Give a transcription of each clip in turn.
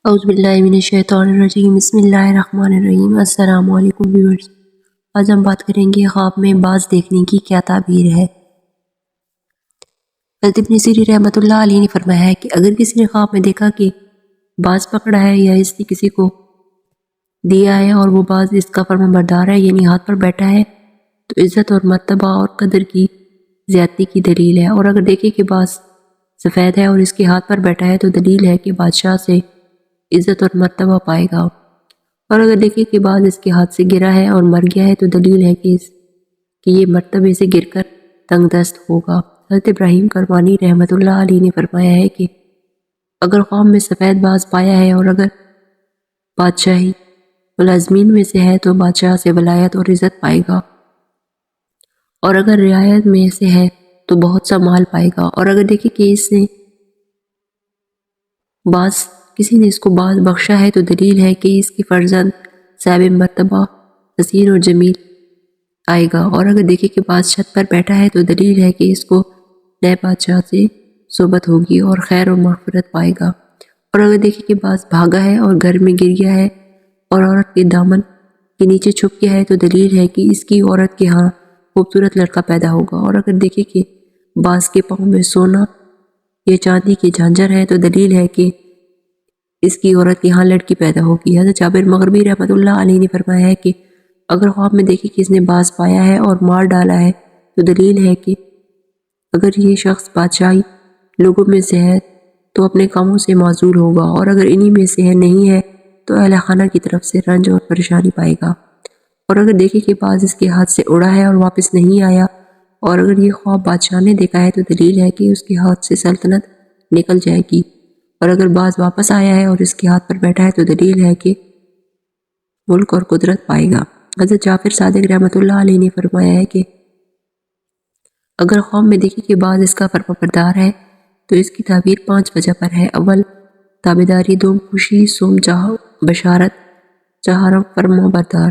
اعوذ باللہ من الشیطان الرجیم، بسم اللہ الرحمن الرحیم۔ السلام علیکم ویورز، آج ہم بات کریں گے خواب میں باز دیکھنے کی کیا تعبیر ہے۔ حضرت ابن سیرین رحمۃ اللہ علیہ نے فرمایا ہے کہ اگر کسی نے خواب میں دیکھا کہ باز پکڑا ہے یا اس نے کسی کو دیا ہے اور وہ باز اس کا فرمانبردار ہے یعنی ہاتھ پر بیٹھا ہے تو عزت اور مرتبہ اور قدر کی زیادتی کی دلیل ہے، اور اگر دیکھے کہ باز سفید ہے اور اس کے ہاتھ پر بیٹھا ہے تو دلیل ہے کہ بادشاہ سے عزت اور مرتبہ پائے گا، اور اگر دیکھے کہ باز اس کے ہاتھ سے گرا ہے اور مر گیا ہے تو دلیل ہے کہ یہ مرتبے سے گر کر تنگ دست ہوگا۔ حضرت ابراہیم کرمانی رحمۃ اللہ علیہ نے فرمایا ہے کہ اگر قوم میں سفید باز پایا ہے اور اگر بادشاہی ملازمین میں سے ہے تو بادشاہ سے ولایت اور عزت پائے گا، اور اگر رعایت میں سے ہے تو بہت سا مال پائے گا، اور اگر دیکھے کہ کسی نے اس کو باز بخشا ہے تو دلیل ہے کہ اس کی فرزند صاحب مرتبہ حسین اور جمیل آئے گا، اور اگر دیکھے کہ باز چھت پر بیٹھا ہے تو دلیل ہے کہ اس کو نئے بادشاہ سے صحبت ہوگی اور خیر اور مغفرت پائے گا، اور اگر دیکھے کہ باز بھاگا ہے اور گھر میں گر گیا ہے اور عورت کے دامن کے نیچے چھپ گیا ہے تو دلیل ہے کہ اس کی عورت کے ہاں خوبصورت لڑکا پیدا ہوگا، اور اگر دیکھے کہ باز کے پاؤں میں سونا یا چاندی کی جھانجر ہے تو دلیل ہے کہ اس کی عورت کے ہاں لڑکی پیدا ہوگی۔ حضرت جابر مغربی رحمۃ اللہ علیہ نے فرمایا ہے کہ اگر خواب میں دیکھے کہ اس نے باز پایا ہے اور مار ڈالا ہے تو دلیل ہے کہ اگر یہ شخص بادشاہی لوگوں میں سے ہے تو اپنے کاموں سے معزول ہوگا، اور اگر انہی میں سے نہیں ہے تو اہل خانہ کی طرف سے رنج اور پریشانی پائے گا، اور اگر دیکھے کہ باز اس کے ہاتھ سے اڑا ہے اور واپس نہیں آیا اور اگر یہ خواب بادشاہ نے دیکھا ہے تو دلیل ہے کہ اس کے ہاتھ سے سلطنت نکل جائے گی، اور اگر باز واپس آیا ہے اور اس کے ہاتھ پر بیٹھا ہے تو دلیل ہے کہ ملک اور قدرت پائے گا۔ حضرت جعفر صادق رحمۃ اللہ علیہ نے فرمایا ہے کہ اگر خواب میں دیکھے کہ باز اس کا فرمانبردار ہے تو اس کی تعبیر 5 وجہ پر ہے۔ اول تابعداری، دوم خوشی، سوم بشارت، چہارم فرمانبردار،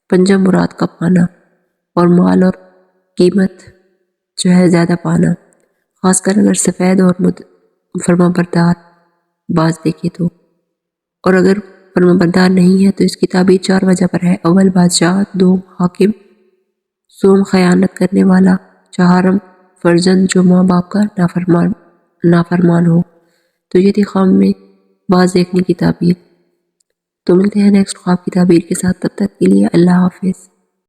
پنجم مراد کا پانا، اور مال اور قیمت جو ہے زیادہ پانا، خاص کر اگر سفید اور فرمانبردار باز دیکھے تو، اور اگر فرمانبردار نہیں ہے تو اس کی تعبیر 4 وجہ پر ہے۔ اول بادشاہ، دوم حاکم، سوم خیانت کرنے والا، چہارم فرزند جو ماں باپ کا نافرمان ہو۔ تو یہ تھی خواب میں باز دیکھنے کی تعبیر۔ تو ملتے ہیں نیکسٹ خواب کی تعبیر کے ساتھ، تب تک کے لیے اللہ حافظ۔